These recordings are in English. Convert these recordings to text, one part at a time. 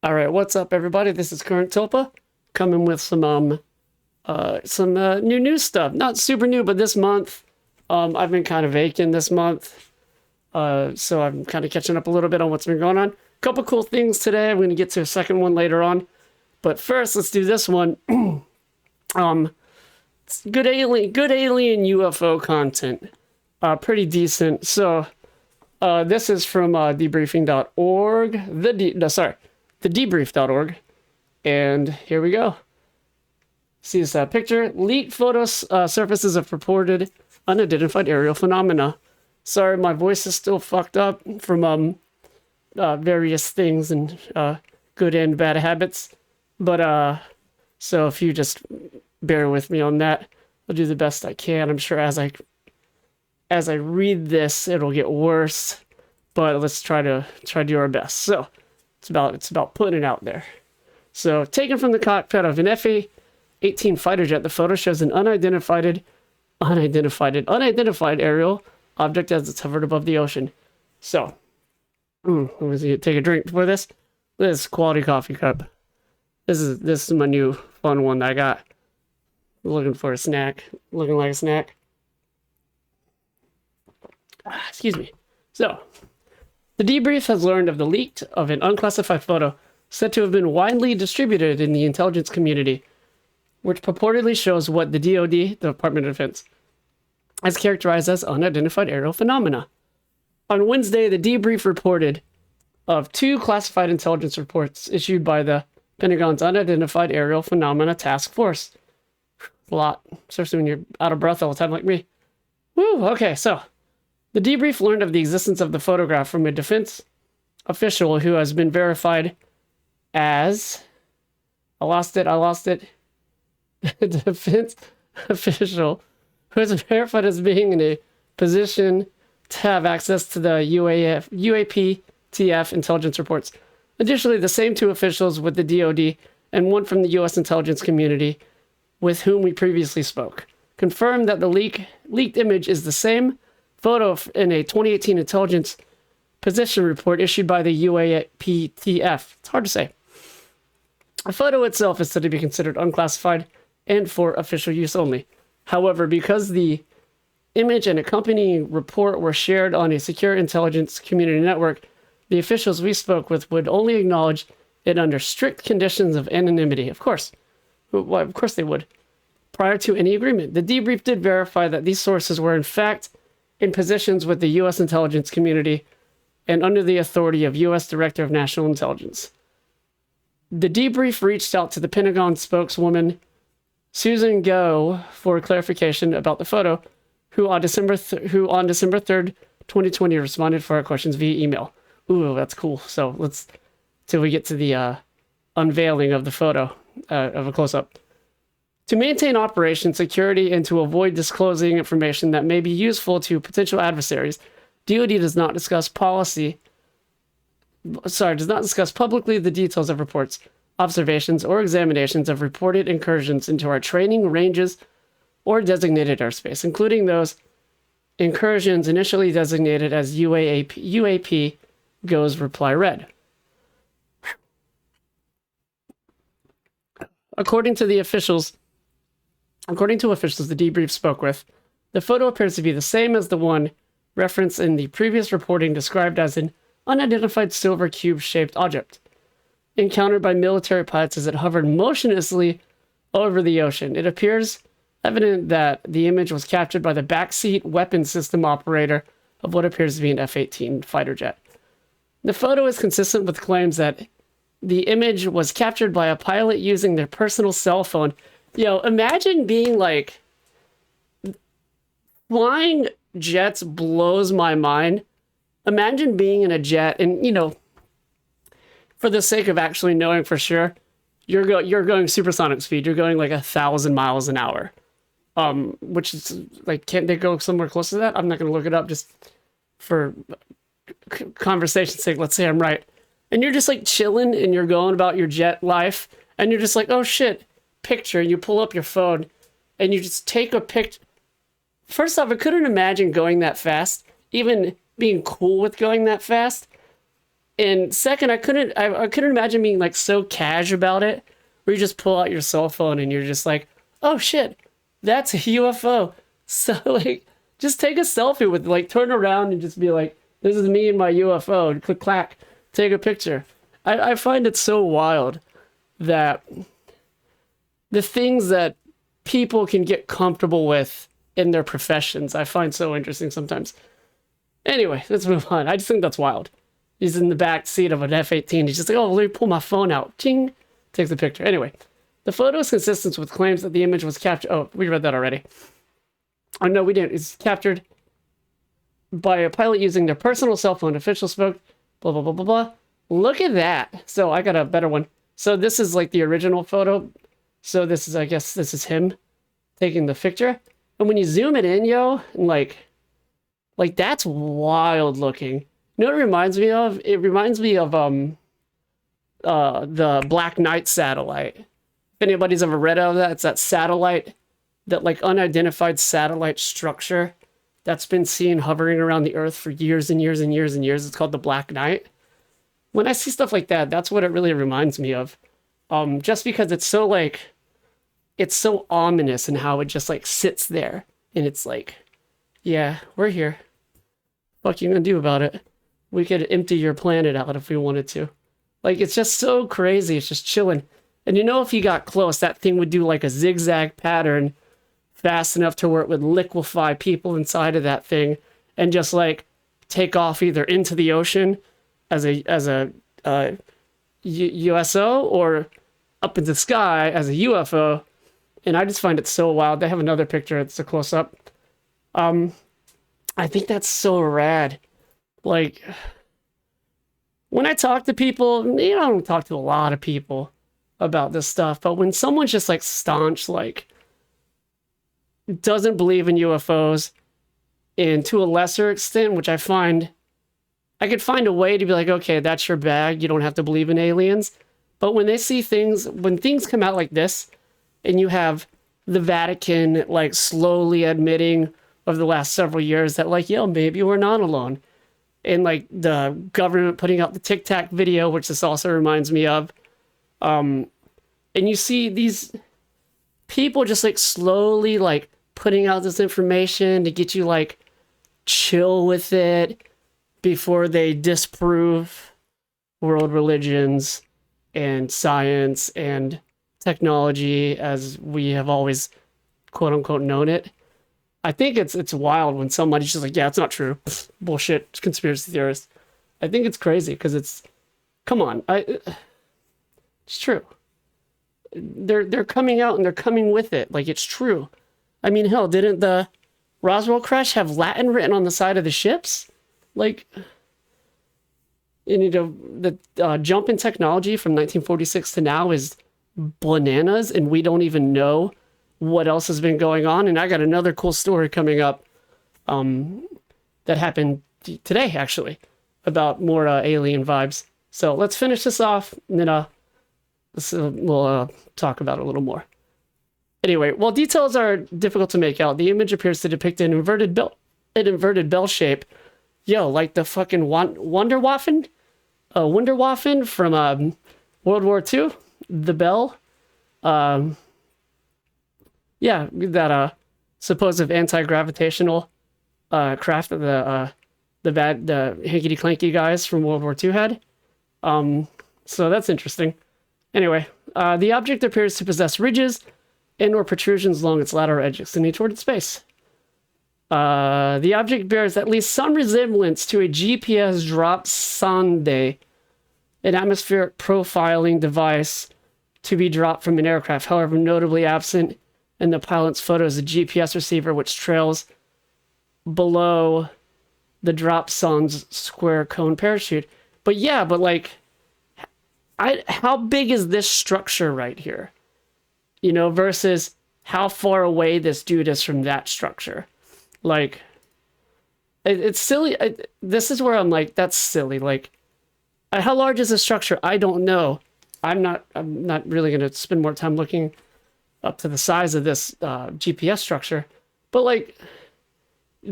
All right, what's up, everybody? This is Current Topa coming with some new stuff. Not super new, but this month, I've been kind of vacant this month, so I'm kind of catching up a little bit on what's been going on. Couple cool things today. I'm going to get to a second one later on, but first, let's do this one. It's good alien UFO content, pretty decent. So, this is from debriefing.org. The debrief.org. And here we go. See this picture? Leaked photos surfaces of purported unidentified aerial phenomena. Sorry, my voice is still fucked up from various things and good and bad habits. But so if you just bear with me on that, I'll do the best I can. I'm sure as I read this, it'll get worse. But let's try to do our best. So it's about putting it out there. So, taken from the cockpit of an F18 fighter jet, the photo shows an unidentified aerial object as it's hovered above the ocean. So, let me take a drink for this. This is quality coffee cup. This is my new fun one that I got. Looking for a snack. Looking like a snack. Excuse me. So, the debrief has learned of the leak of an unclassified photo said to have been widely distributed in the intelligence community, which purportedly shows what the DoD, the Department of Defense, has characterized as unidentified aerial phenomena. On Wednesday, the debrief reported of 2 classified intelligence reports issued by the Pentagon's Unidentified Aerial Phenomena Task Force. A lot, especially when you're out of breath all the time like me. Woo, okay, so the debrief learned of the existence of the photograph from a defense official who has been verified as... I lost it. A defense official who is verified as being in a position to have access to the UAPTF intelligence reports. Additionally, the same 2 officials with the DoD and one from the U.S. intelligence community with whom we previously spoke confirmed that the leaked image is the same photo in a 2018 intelligence position report issued by the UAPTF. It's hard to say. The photo itself is said to be considered unclassified and for official use only. However, because the image and accompanying report were shared on a secure intelligence community network, the officials we spoke with would only acknowledge it under strict conditions of anonymity. Of course. Well, of course they would. Prior to any agreement, the debrief did verify that these sources were in fact in positions with the U.S. intelligence community and under the authority of U.S. Director of National Intelligence. The debrief reached out to the Pentagon spokeswoman, Susan Go, for clarification about the photo, who on December 3rd, 2020 responded for our questions via email. Ooh, that's cool. So let's, till we get to the unveiling of the photo, of a close-up. To maintain operation security and to avoid disclosing information that may be useful to potential adversaries, DoD does not discuss publicly the details of reports, observations, or examinations of reported incursions into our training ranges or designated airspace, including those incursions initially designated as UAP goes reply read. According to officials the debrief spoke with, the photo appears to be the same as the one referenced in the previous reporting described as an unidentified silver cube-shaped object encountered by military pilots as it hovered motionlessly over the ocean. It appears evident that the image was captured by the backseat weapon system operator of what appears to be an F18 fighter jet. The photo is consistent with claims that the image was captured by a pilot using their personal cell phone. Yo, imagine being like... Flying jets blows my mind. Imagine being in a jet and, for the sake of actually knowing for sure, you're going supersonic speed. You're going like 1,000 miles an hour. Which is like, can't they go somewhere close to that? I'm not going to look it up just for conversation's sake. Let's say I'm right. And you're just like chilling and you're going about your jet life and you're just like, oh shit, picture. And you pull up your phone and you just take a picture. First off, I couldn't imagine going that fast, even being cool with going that fast. And second, I couldn't imagine being like so cash about it, where you just pull out your cell phone and you're just like, oh shit, that's a UFO. So like, just take a selfie with, like, turn around and just be like, this is me and my UFO, and click clack, take a picture. I find it so wild that the things that people can get comfortable with in their professions, I find so interesting sometimes. Anyway, let's move on. I just think that's wild. He's in the back seat of an F18. He's just like, oh, let me pull my phone out. Ching. Takes the picture. Anyway, the photo is consistent with claims that the image was captured. Oh, we read that already. Oh, no, we didn't. It's captured by a pilot using their personal cell phone. Official spoke, blah, blah, blah, blah, blah. Look at that. So I got a better one. So this is like the original photo. So this is, I guess, this is him taking the picture. And when you zoom it in, yo, like that's wild looking. You know what it reminds me of? It reminds me of the Black Knight satellite. If anybody's ever read of that, it's that satellite, that like unidentified satellite structure that's been seen hovering around the Earth for years and years and years and years. It's called the Black Knight. When I see stuff like that, that's what it really reminds me of. Just because it's so like, it's so ominous in how it just like sits there, and it's like, yeah, we're here. What you gonna do about it? We could empty your planet out if we wanted to. Like, it's just so crazy. It's just chilling. And you know, if you got close, that thing would do like a zigzag pattern fast enough to where it would liquefy people inside of that thing and just like take off either into the ocean as a USO or up in the sky as a UFO. And I just find it so wild. They have another picture. It's a close up. I think that's so rad. Like, when I talk to people, you know, I don't talk to a lot of people about this stuff, but when someone's just like staunch, like doesn't believe in UFOs, and to a lesser extent, which I find, I could find a way to be like, okay, that's your bag. You don't have to believe in aliens. But when they see things, when things come out like this, and you have the Vatican like slowly admitting over the last several years that like, yo, maybe we're not alone. And like the government putting out the Tic Tac video, which this also reminds me of. And you see these people just like slowly like putting out this information to get you like chill with it before they disprove world religions and science and technology as we have always quote unquote known it. I think it's wild when somebody's just like, yeah, it's not true. Pfft, bullshit, it's conspiracy theorists. I think it's crazy because it's, come on, it's true. They're coming out and they're coming with it like it's true. I mean, hell, didn't the Roswell crash have Latin written on the side of the ships? Like, you know, the jump in technology from 1946 to now is bananas, and we don't even know what else has been going on. And I got another cool story coming up that happened today, actually, about more alien vibes. So let's finish this off, and then we'll talk about it a little more. Anyway, while details are difficult to make out, the image appears to depict an inverted bell shape. Yo, like the fucking Wunderwaffen from World War II, the bell. Yeah, that supposed anti-gravitational craft that the hanky clanky guys from World War II had. So that's interesting. Anyway, the object appears to possess ridges and or protrusions along its lateral edge, extending toward its base. The object bears at least some resemblance to a GPS drop sonde, an atmospheric profiling device to be dropped from an aircraft. However, notably absent in the pilot's photo is a GPS receiver, which trails below the drop sonde's square cone parachute. But yeah, but like, how big is this structure right here? You know, versus how far away this dude is from that structure. Like, it's silly. This is where I'm like, that's silly. Like, how large is the structure? I don't know. I'm not really going to spend more time looking up to the size of this GPS structure. But like,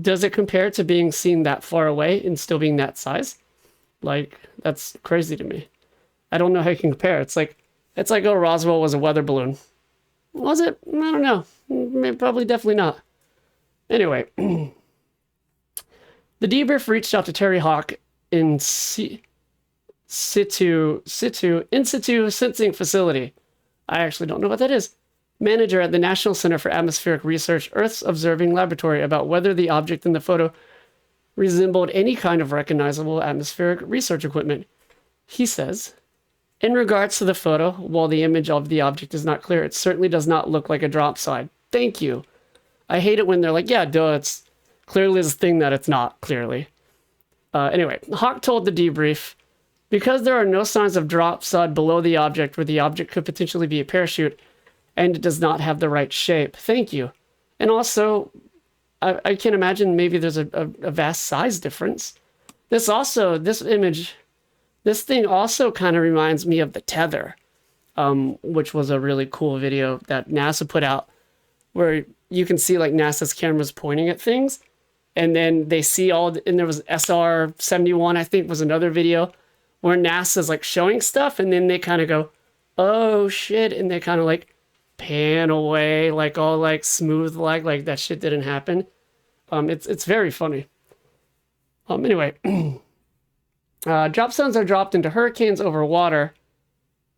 does it compare to being seen that far away and still being that size? Like, that's crazy to me. I don't know how you can compare. It's like, oh, Roswell was a weather balloon. Was it? I don't know. Maybe, probably, definitely not. Anyway, the debrief reached out to Terry Hawk in situ sensing facility. I actually don't know what that is. Manager at the National Center for Atmospheric Research, Earth's Observing Laboratory, about whether the object in the photo resembled any kind of recognizable atmospheric research equipment. He says, in regards to the photo, while the image of the object is not clear, it certainly does not look like a drop side. Thank you. I hate it when they're like, yeah, duh, it's clearly this thing that it's not, clearly. Anyway, Hawk told the debrief, because there are no signs of drop side below the object where the object could potentially be a parachute, and it does not have the right shape. Thank you. And also, I can imagine maybe there's a vast size difference. This thing also kind of reminds me of the Tether, which was a really cool video that NASA put out, where you can see like NASA's cameras pointing at things, and then they see and there was SR-71, I think, was another video where NASA's like showing stuff, and then they kind of go, oh shit, and they kind of like pan away, like all like smooth, like that shit didn't happen. It's very funny. Anyway, drop zones are dropped into hurricanes over water,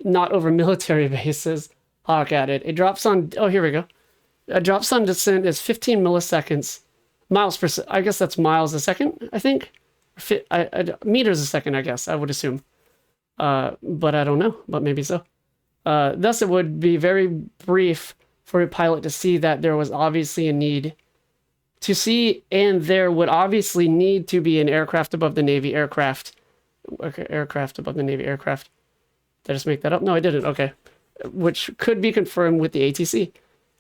not over military bases. Hawk added, a drop zone. Oh, here we go. A drop zone descent is 15 milliseconds, miles per. I guess that's miles a second. I think, meters a second. I guess I would assume, but I don't know. But maybe so. Thus, it would be very brief for a pilot to see that there was obviously a need to see, and there would obviously need to be an aircraft above the Navy aircraft. Aircraft above the Navy aircraft. Did I just make that up? No, I didn't. Okay. Which could be confirmed with the ATC.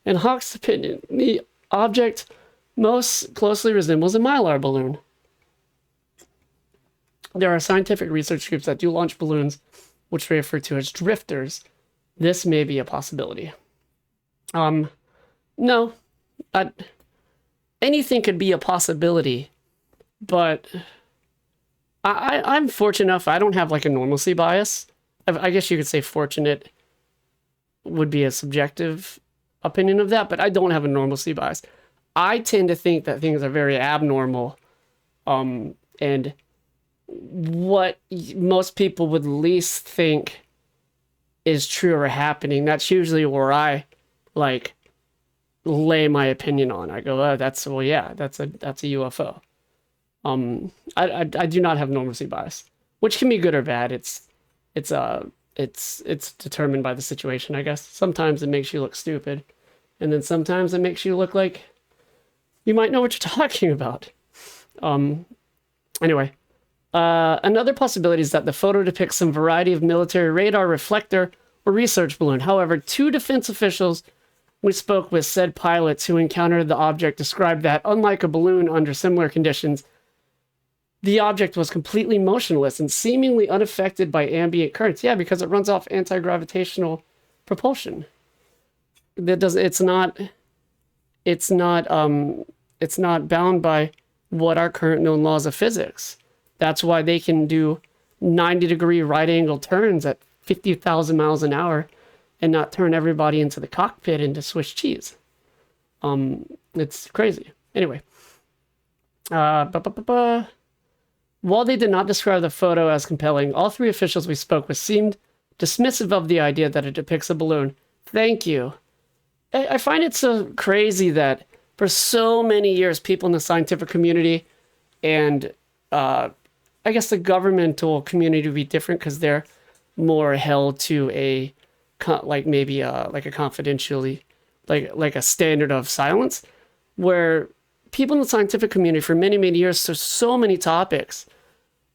In Hawk's opinion, the object most closely resembles a Mylar balloon. There are scientific research groups that do launch balloons, which they refer to as drifters. This may be a possibility. No. Anything could be a possibility, but I'm fortunate enough. I don't have like a normalcy bias. I guess you could say fortunate would be a subjective opinion of that, but I don't have a normalcy bias. I tend to think that things are very abnormal, and what most people would least think is true or happening, that's usually where I like lay my opinion on. I go, oh, that's a UFO. I do not have normalcy bias, which can be good or bad. It's determined by the situation, I guess. Sometimes it makes you look stupid, and then sometimes it makes you look like you might know what you're talking about. Anyway, another possibility is that the photo depicts some variety of military radar, reflector, or research balloon. However, two defense officials we spoke with said pilots who encountered the object described that, unlike a balloon under similar conditions, the object was completely motionless and seemingly unaffected by ambient currents. Yeah, because it runs off anti-gravitational propulsion. It's not bound by what our current known laws of physics. That's why they can do 90-degree right-angle turns at 50,000 miles an hour and not turn everybody into the cockpit into Swiss cheese. It's crazy. Anyway. While they did not describe the photo as compelling, all three officials we spoke with seemed dismissive of the idea that it depicts a balloon. Thank you. I find it so crazy that for so many years, people in the scientific community and I guess the governmental community would be different because they're more held to a confidentially, like a standard of silence, where people in the scientific community for many, many years, so many topics,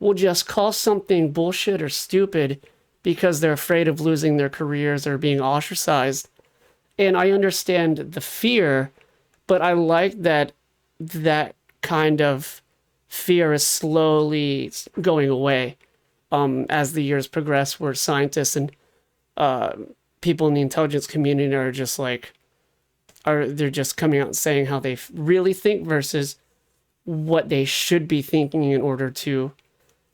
will just call something bullshit or stupid because they're afraid of losing their careers or being ostracized. And I understand the fear, but I like that kind of fear is slowly going away as the years progress, where scientists and people in the intelligence community are just they're just coming out and saying how they really think versus what they should be thinking in order to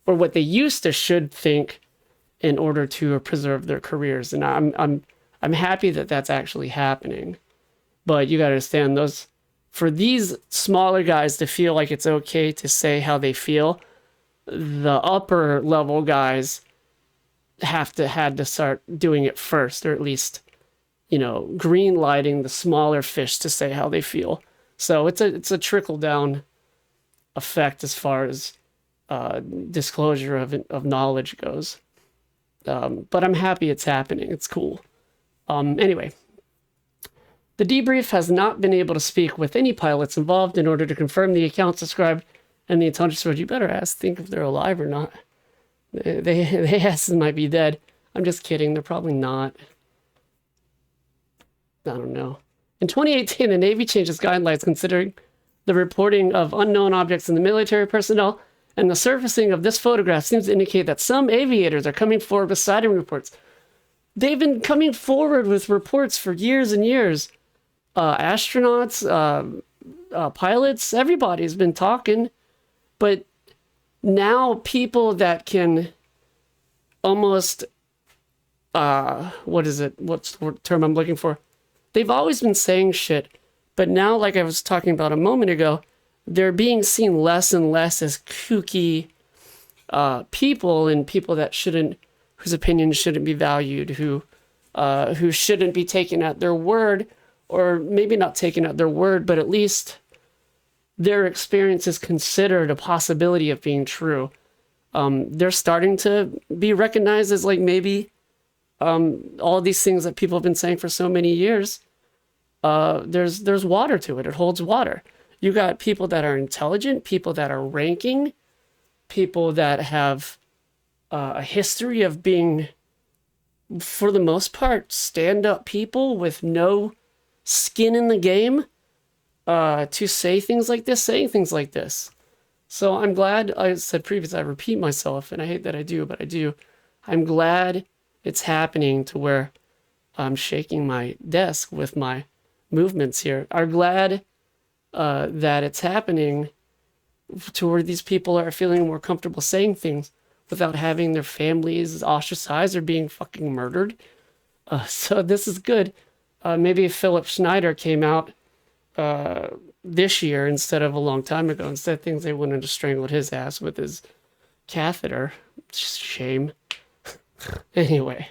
or what they used to should think in order to preserve their careers. And I'm happy that that's actually happening. But you got to understand, those, for these smaller guys to feel like it's okay to say how they feel, the upper level guys had to start doing it first, or at least, green lighting the smaller fish to say how they feel. So it's a trickle down effect as far as disclosure of knowledge goes. But I'm happy it's happening. It's cool. Anyway, the debrief has not been able to speak with any pilots involved in order to confirm the accounts described and the intelligence report. You better think if they're alive or not. They asses might be dead. I'm just kidding. They're probably not. I don't know. In 2018, the Navy changed its guidelines considering the reporting of unknown objects in the military personnel, and the surfacing of this photograph seems to indicate that some aviators are coming forward with sighting reports. They've been coming forward with reports for years and years. Astronauts, pilots, everybody's been talking. But now people that can almost, what's the term I'm looking for? They've always been saying shit, but now, like I was talking about a moment ago, they're being seen less and less as kooky people, and people that whose opinions shouldn't be valued, who shouldn't be taken at their word, or maybe not taken at their word, but at least their experience is considered a possibility of being true. They're starting to be recognized as, like, maybe all these things that people have been saying for so many years. There's water to it. It holds water. You got people that are intelligent, people that are ranking, people that have a history of being, for the most part, stand-up people with no skin in the game, to say things like this, saying things like this. So I'm glad, I said previously, I repeat myself, and I hate that I do, but I do. I'm glad it's happening to where I'm shaking my desk with my movements here. I'm glad that it's happening to where these people are feeling more comfortable saying things without having their families ostracized or being fucking murdered. So this is good. Maybe if Philip Schneider came out this year instead of a long time ago, instead things, they wouldn't have strangled his ass with his catheter. Shame. Anyway,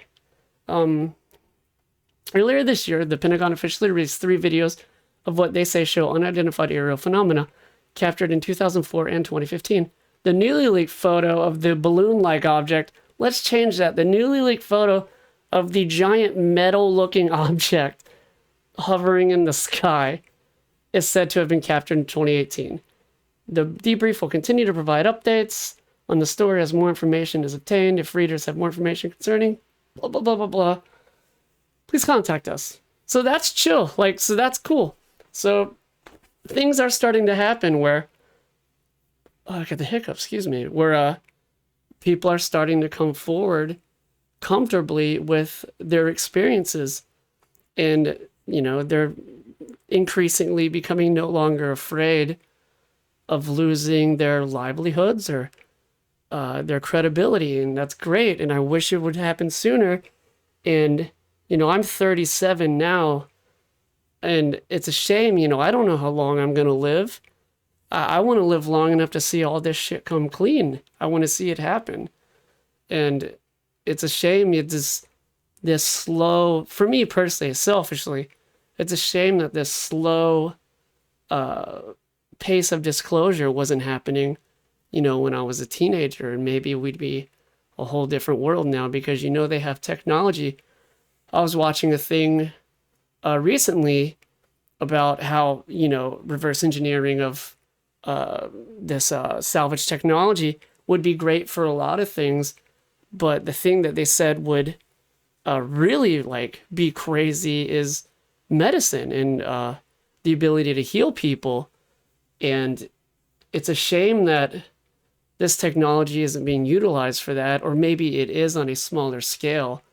earlier this year, the Pentagon officially released 3 videos of what they say show unidentified aerial phenomena captured in 2004 and 2015. The newly leaked photo of the balloon-like object, let's change that. The newly leaked photo of the giant metal-looking object hovering in the sky is said to have been captured in 2018. The debrief will continue to provide updates on the story as more information is obtained. If readers have more information concerning blah, blah, blah, blah, blah, please contact us. So that's chill. So that's cool. So things are starting to happen where, I got the hiccups, excuse me, where people are starting to come forward comfortably with their experiences. And, they're increasingly becoming no longer afraid of losing their livelihoods or their credibility. And that's great. And I wish it would happen sooner. And, I'm 37 now, and it's a shame, I don't know how long I'm going to live. I want to live long enough to see all this shit come clean. I want to see it happen. And it's a shame it's this slow, for me personally, selfishly, it's a shame that this slow pace of disclosure wasn't happening, when I was a teenager, and maybe we'd be a whole different world now, because, they have technology. I was watching a thing recently about how, reverse engineering of this salvage technology would be great for a lot of things, but the thing that they said would really be crazy is medicine and the ability to heal people. And it's a shame that this technology isn't being utilized for that, or maybe it is on a smaller scale.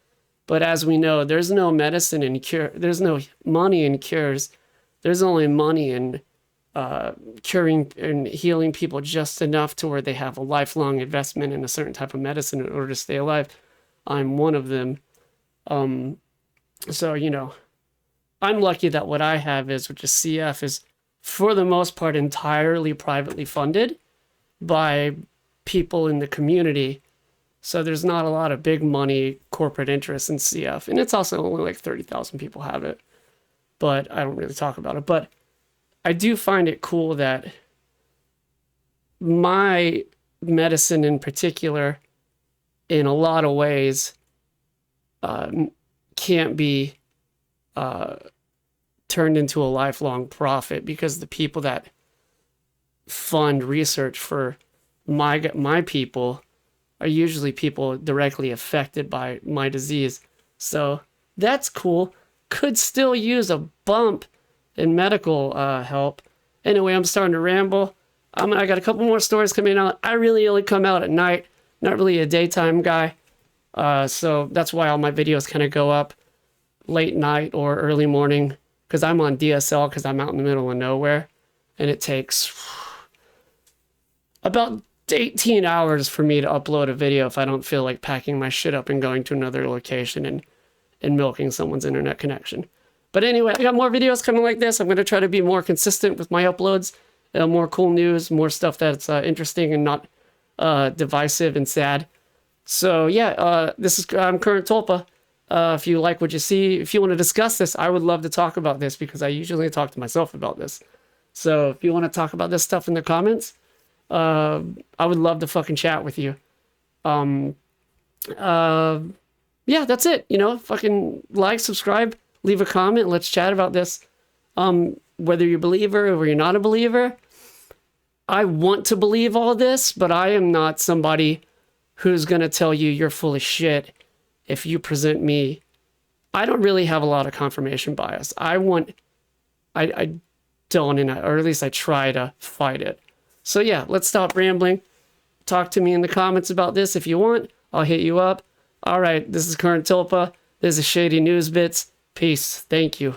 But as we know, there's no medicine in cure. There's no money in cures. There's only money in curing and healing people just enough to where they have a lifelong investment in a certain type of medicine in order to stay alive. I'm one of them. So, you know, I'm lucky that what I have is, which is CF, is for the most part entirely privately funded by people in the community. So there's not a lot of big money corporate interest in CF. And it's also only like 30,000 people have it. But I don't really talk about it. But I do find it cool that my medicine in particular, in a lot of ways, can't be turned into a lifelong profit, because the people that fund research for my people are usually people directly affected by my disease. So that's cool. Could still use a bump in medical help. Anyway, I'm starting to ramble. I got a couple more stories coming out. I really only come out at night, not really a daytime guy. So that's why all my videos kind of go up late night or early morning, because I'm on DSL, because I'm out in the middle of nowhere, and it takes about 18 hours for me to upload a video if I don't feel like packing my shit up and going to another location and milking someone's internet connection. But anyway, I got more videos coming like this. I'm going to try to be more consistent with my uploads, more cool news, more stuff that's interesting and not divisive and sad. So yeah, I'm Current Tulpa. If you like what you see, if you want to discuss this, I would love to talk about this, because I usually talk to myself about this. So if you want to talk about this stuff in the comments, I would love to fucking chat with you. Yeah, that's it. You know, fucking like, subscribe, leave a comment. Let's chat about this. Whether you're a believer or you're not a believer, I want to believe all this, but I am not somebody who's going to tell you you're full of shit if you present me. I don't really have a lot of confirmation bias. I don't, or at least I try to fight it. So yeah, let's stop rambling. Talk to me in the comments about this if you want. I'll hit you up. All right, this is Current Tulpa. This is Shady News Bits. Peace. Thank you.